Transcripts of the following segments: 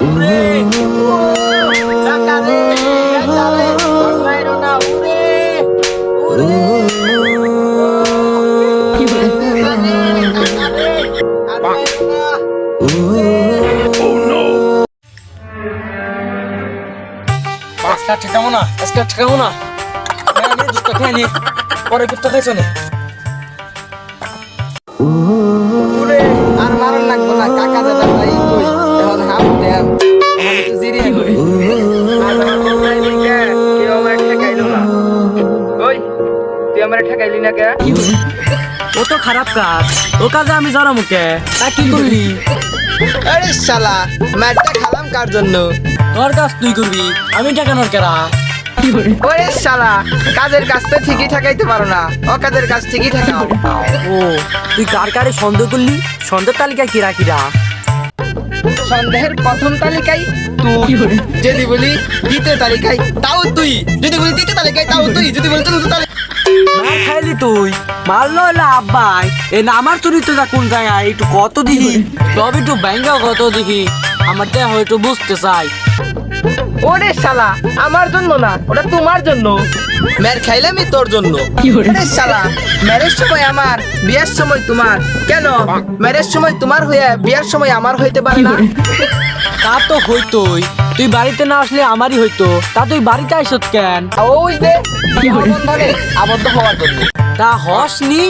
উরে চাকারে চালে বাইরো না উরে উরে কি বলে আজকে ঠেকাবো না খেয়ে নি পরে গুপ্ত খাইছো না আর মারণ লাগবো না কাকা দাদা ভাই কই এখন হাম দেন আমি তো জিরিয়া কই আর আমার নাই লিখে কেউ আমার ঠেকাইলো না কই তুই আমার ঠেকাইলি না কে ও তো খারাপ কাজ ও কাজে আমি জানা মুখে তা কি করলি আরে শালা ম্যাটটা খালাম কার জন্য তোর কাজ তুই করবি আমি ঠেকানোর কেরা ওরে শালা কাজের কাজ তো ঠিকই ঠেকাইতে পারো না ও কাজের কাজ ঠিকই ঠেকাও ও তুই কার কারে সন্দেহ করলি সন্দেহ তালিকা কিরা কিরা সন্দেহের প্রথম তালিকায় তুই যদি বলি দ্বিতীয় তালিকায় তাও তুই যদি বলি তৃতীয় তালিকায় তাও তুই যদি বলি চতুর্থ তালিকায় মার খাইলি তুই মারলো হলো আব্বাই এ না আমার চরিত্রটা কোন জায়গায় একটু কত দিহি তবে একটু ব্যাঙ্গা কত দিহি আমার দেহ হয়তো বুঝতে চাই ওরে শালা আমার জন্য না ওটা তোমার জন্য মের খাইলামই তোর জন্য ওরে শালা মেরের সময় আমার বিয়ের সময় তোমার কেন মেরের সময় তোমার হয়ে বিয়ের সময় আমার হইতে পারে না তা তো হইতোই তুই বাড়িতে না আসলে আমারই হইতো তা তুই বাড়িতে আইসত কেন ওই যে বন্ধনে আবদ্ধ হওয়ার জন্য তা হসনি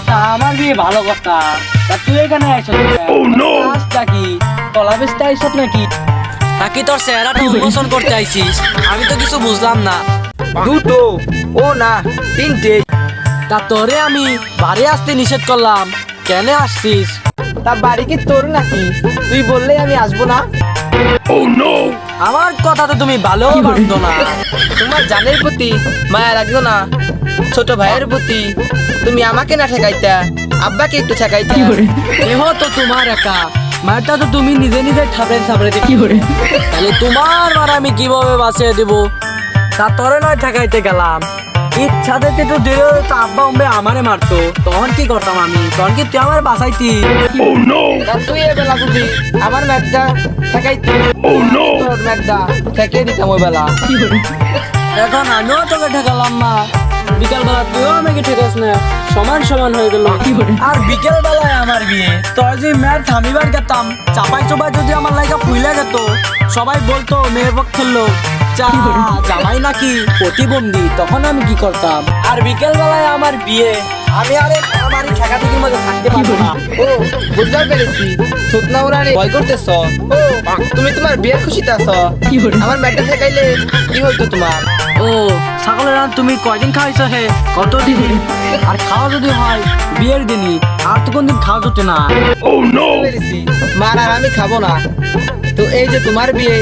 তা আমার বিয়ে ভালো কথা তা তুই এখানে আইসত কাজটা কি কলা বেচতে আইসত নাকি নাকি তোর চেহারাটা উন্মোচন করতে আইছিস আমি তো কিছু বুঝলাম না দুটো ও না তিনটে তা তোরে আমি বাড়ি আসতে নিষেধ করলাম কেন আসছিস তা বাড়ি কি তোর নাকি তুই বললে আমি আসবো না আমার কথা তো তুমি ভালো মানতো না তোমার জানের প্রতি মায়া লাগতো না ছোট ভাইয়ের প্রতি তুমি আমাকে না ঠেকাইতা আব্বাকে একটু ঠেকাইতা দেহ তো তোমার একা মারটা তো তুমি নিজে নিজে ঠাবড়ে ঠাবড়ে কি করে তাহলে তোমার মার আমি কিভাবে বাঁচিয়ে দেব তা তোরে নয় ঠেকাইতে গেলাম ইচ্ছা দিতে তো দিলে তো আব্বা উম্বে আমারে মারতো তখন কি করতাম আমি তখন কি তুই আমার বাঁচাইতি তা তুই এবেলা যদি আমার ম্যাচটা ঠেকাইতি তোর ম্যাচটা ঠেকিয়ে দিতাম ওই বেলা এখন আমিও তোকে ঠেকালাম না বিকাল বেলা তুইও আমাকে ঠেকাস না সমান সমান হয়ে গেল আর বিকেল বেলায় আমার বিয়ে তোর যে মেয়ের থামিবার গেতাম চাপাই চোপাই যদি আমার লাইকা ফুইলে যেত সবাই বলতো মেয়ের পক্ষের লোক জামাই নাকি প্রতিবন্ধী তখন আমি কি করতাম আর বিকেল বেলায় আমার বিয়ে আমি আরে আমার ঠেকা ঠেকির মধ্যে থাকতে পারবো না ও বুঝতে পেরেছি সুতনা ওরা ভয় করতেছ ও তুমি তোমার বিয়ের খুশিতে আছো আমার ম্যাচটা ঠেকাইলে কি হইতো তোমার ও ছাগলের রান তুমি কয়দিন খাওয়াইছো হে কত দিন আর খাওয়া যদি হয় বিয়ের দিনই আর তো কোনদিন খাওয়া যেতে না বুঝতে পেরেছি মার আর আমি খাবো না তো এই যে তোমার বিয়ে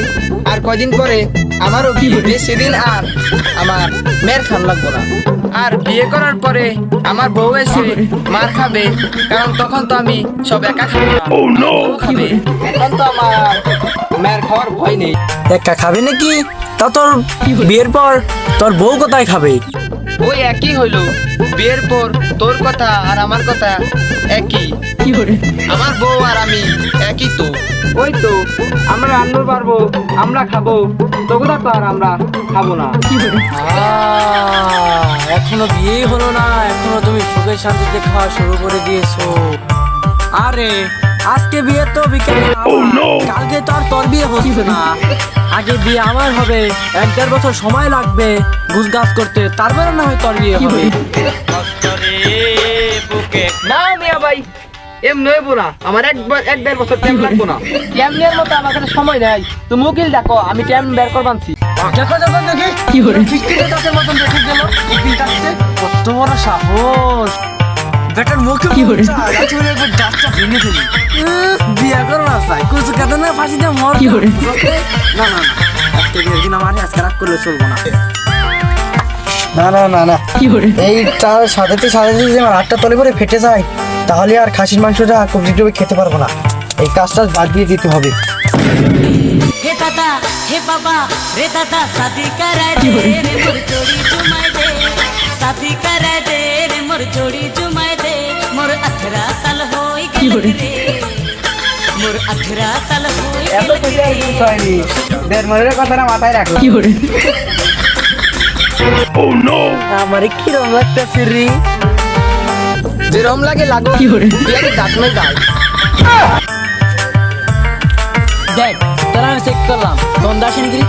আর কয়দিন পরে আমারও বিয়ে সেদিন আর আমার মেয়ের খান লাগবো না আর বিয়ে করার পরে আমার বউ এসে মার খাবে কারণ তখন তো আমি সব একা খাবো না বউ খাবে তখন তো আমার মেয়ের খাওয়ার ভয় নেই একা খাবে নাকি তা তোর বিয়ের পর তোর বউ কোথায় খাবে ওই একই হইলো বিয়ের পর তোর কথা আর আমার কথা একই আমার বউ আর আমি একই তো ওই তো আমরা রান্নার পারবো আমরা খাবো তোগুলা তো আর আমরা খাবো না এখনো বিয়ে হলো না এখনো তুমি সুখে শান্তিতে খাওয়া শুরু করে দিয়েছো আরে আজকে বিয়ে তো বিকেলে কালকে তো আর তোর বিয়ে হচ্ছে না আগে বিয়ে আমার হবে 1-1.5 বছর সময় লাগবে গুছগাছ করতে তারপরে না হয় তোর বিয়ে হবে না মিয়া ভাই এমনি হইবো না আমার 1-1.5 বছর টাইম লাগবো না এমনির মতো আমার কাছে সময় নাই তুমি উকিল দেখো আমি টাইম বের করবানছি দেখো যখন দেখি কি করে ফিস্টিতে দাঁতের মতন দেখে গেল উকিল কাটতে কত বড় সাহস বেটার মুখে কি করে চলে একবার দাঁতটা ভেঙে দিলি বিয়ে করো না চাই কুচু কাটে না ফাঁসিতে মর কি করে না না না আজকে বিয়ের দিন আমার আজকে রাগ করলে চলবো না না এইটার সাথে যদি আমার হাতটা তলে করে ফেটে যায় তাহলে আর খাসির মাংসটা কবজি টবজি খেতে পারবো না এই কাজটা বাদ দিয়ে দিতে হবে हे दादा हे बाबा रे दादा शादी कराय दे रे मोर जोड़ी जुमाय दे शादी कराय दे रे मोर जोड़ी जुमाय दे मोर 18 साल होई गेल रे মোর 18 সাল হয়ে এত খুশি আর কিছু হয়নি, দেড় মনের কথাটা মাথায় রাখো। আমার কিরম লাগতেছে রে, যেরকম লাগে লাগো, তুই আগে ডাকমে যাই। দেখ তোরা আমি চেক করলাম গন্ধ আসেন কি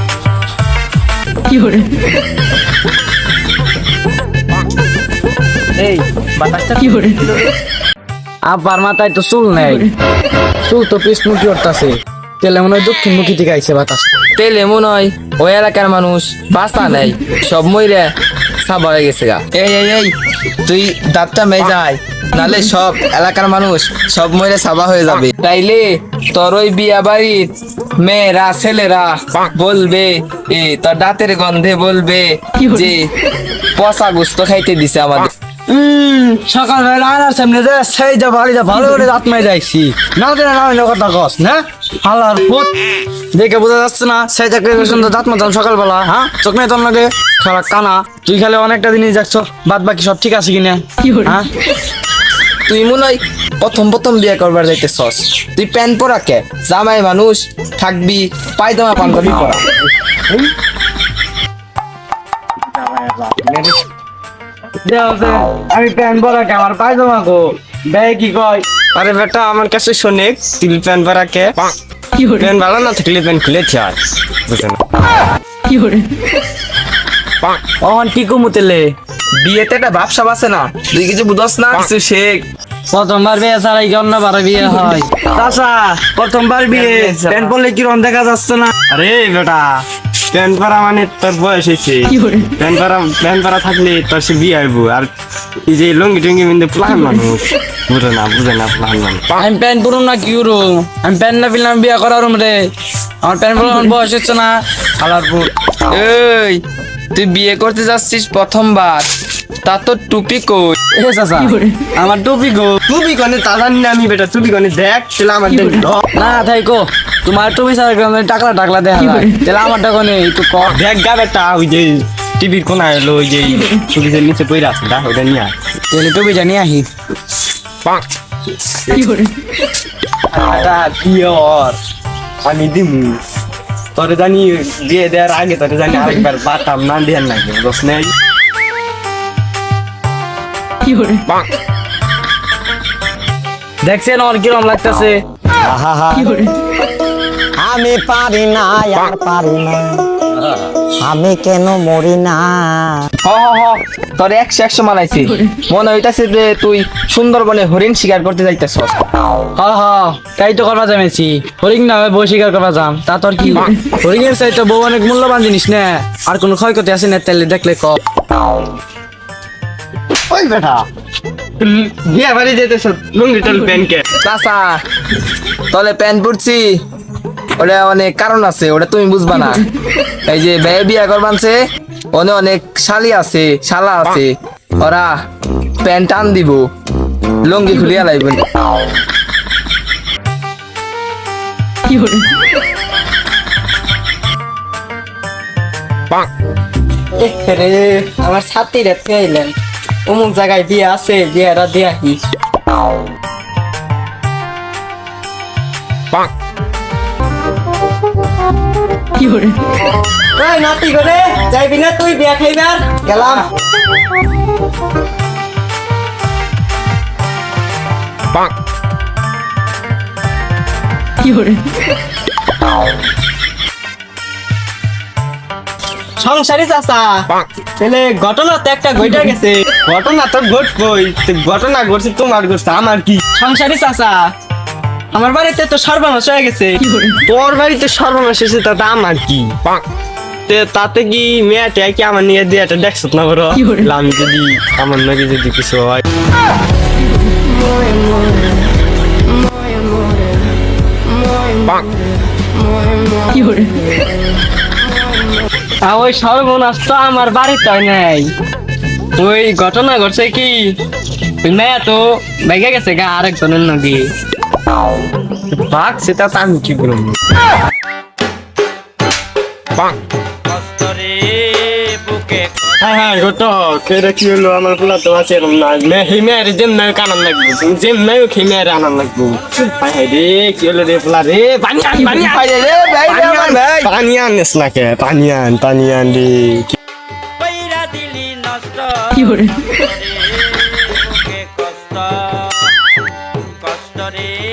এই বাতাসটা আবার মাথায় তো চুল নেই, চুল তো পিছমুখী উঠতেছে, তেলে মনে হয় দক্ষিণ মুখী থেকে আইছে বাতাস। তেলে মনে হয় ওই এলাকার মানুষ বাসা নেই, সব মইরে সাবা হয়ে গেছে গা। এই এই এই তুই দাঁতটা মেজাই, নালে সব এলাকার মানুষ সব মইরে সাবা হয়ে যাবে। তাইলে তোর ওই বিয়া বাড়ির মেয়েরা ছেলেরা বলবে, তোর দাঁতের গন্ধে বলবে যে পচা গোস্ত খাইতে দিছে আমাদের। সকালবেলা আনার সামনে যে সেই যা বাড়ি যা ভালো করে রাত মেয়ে যাইছি না দিলে না হইলে কথা কস না হালার পুত, দেখে বোঝা যাচ্ছে না সেই চাকরি সুন্দর দাঁত মাতাম সকালবেলা, হ্যাঁ চোখ নেই তোর লাগে খারাপ কানা, তুই খালি অনেকটা জিনিস দেখছো, বাদ বাকি সব ঠিক আছে কিনা, হ্যাঁ তুই মনে হয় প্রথম প্রথম বিয়ে করবার যাইতেছস, তুই প্যান্ট পরা কে? জামাই মানুষ থাকবি পায়জামা পাঞ্জাবি পরা। আমি প্যান্ট পরা কে, আমার পায়জামা গো দেয় কি কয়, আরে বেটা আমার কাছে শোনে তুই প্যান্ট পরা কে, প্যান্ট ভালো না থাকলে প্যান্ট খুলেছে আর বুঝে না অহন কি কমুতেলে বিয়েতে একটা ভাবসাব আছে না, তুই কিছু বুঝস না, কিছু শেখ। প্রথমবার বিয়ে ছাড়াই কি অন্যবার বিয়ে হয়? চাচা প্রথমবার বিয়ে প্যান্ট পরলে কি রং দেখা যাচ্ছে না? আরে বেটা প্যান্ট পরা মানে তোর বয়স হয়েছে, প্যান্ট পরা থাকলে তোর সে বিয়ে হইব, আর এই যে লঙ্গি টঙ্গি মিন্দে প্লান মানুষ বুঝে না প্লান মানুষ। আমি প্যান্ট পরুম না কি করুম, আমি প্যান্ট না পিলাম বিয়ে করার রে, আমার প্যান্ট পরা বয়স হচ্ছে না কালারপুর। এই তুই বিয়ে করতে যাচ্ছিস প্রথমবার, তা তো টুপি কই? এ চাচা আমার টুপি গো, টুপি কনে তা জানি না আমি বেটা, টুপি কনে দেখ তাহলে আমার দেখ না থাই কো তোমার টুপি ছাড়া টাকলা টাকলা দেখা যায়, তাহলে আমারটা কনে একটু কর দেখ গা বেটা, ওই যে টিভির কোনায় হলো ওই যে টুপির নিচে পইরা আছে দা, ওটা নিয়ে আয় তাহলে টুপিটা নিয়ে আহি। আমি দিমু তোরে জানি বিয়ে দেওয়ার আগে তোরে জানি আরেকবার বাতাম না দেন নাকি দোষ নেই। দেখছেন আমার কিরম লাগতেছে, আমি পারি না আর পারি না, আমি কেন মরি না। হ হ হ তোর 100 মানাইছি, মনে হইতাছে যে তুই সুন্দরবনে হরিণ শিকার করতে যাইতেছস। তাই তো করবা যামেছি, হরিণ না বউ শিকার করবা যাম, তা তোর কি হরিণের চাই তো বউ অনেক মূল্যবান জিনিস না, আর কোনো ক্ষয়ক্ষতি আছে না তাহলে দেখলে ক। ওই বেটা বিয়ে বাড়ি যেতেছ লুঙ্গি টল প্যান্টকে চাচা তলে প্যান্ট পরছি, ওটা অনেক কারণ আছে, ওটা তুমি বুঝবা না। এই যে ব্যয় বিয়া করবানছে ওনে অনেক শালি আছে শালা আছে, ওরা প্যান্ট টান দিব লুঙ্গি খুলিয়া লাইবেন। আমার ছাত্রী রেখে এলেন, অমুক জায়গায় বিয়ে আছে, বিয়েরা দিয়ে আহি। নাতি করে যাইবি না তুই বিয়া খাইবার? গেলাম। সংসারী চাচা, তাহলে ঘটনা তো একটা ঘটে গেছে। ঘটনা তো ঘটবই, ঘটনা ঘটছে তোমার ঘটছে আমার কি? সংসারী চাচা, আমার বাড়িতে তো সর্বনাশ হয়ে গেছে। তোর বাড়িতে সর্বনাশ হয়েছে তাতে আমার কি? তাতে কি মেয়েটা কি আমার নিয়ে দিয়ে একটা দেখছ না বড়, আমি যদি আমার নাকি যদি কিছু হয় ওই সর্বনাশ তো আমার বাড়িতে নাই, ওই ঘটনা ঘটছে কি মেয়ে তো ভেঙে গেছে গা আরেকজনের নাকি বাঘ, সেটা তো আমি কি বলবো। হ্যাঁ হ্যাঁ গোটো কেরে কি হলো আমার পোলা তো আছে এরকম না হিমের যেম নাই কানান লাগবে যেম নাই হিমের আনান লাগবে হাই হাই রে কি হলো রে পোলা রে পানি আন ভাই রে ভাই রে আমার ভাই পানি আনিস না কে পানি আন রে কইরা দিলি নষ্ট কষ্ট কষ্ট রে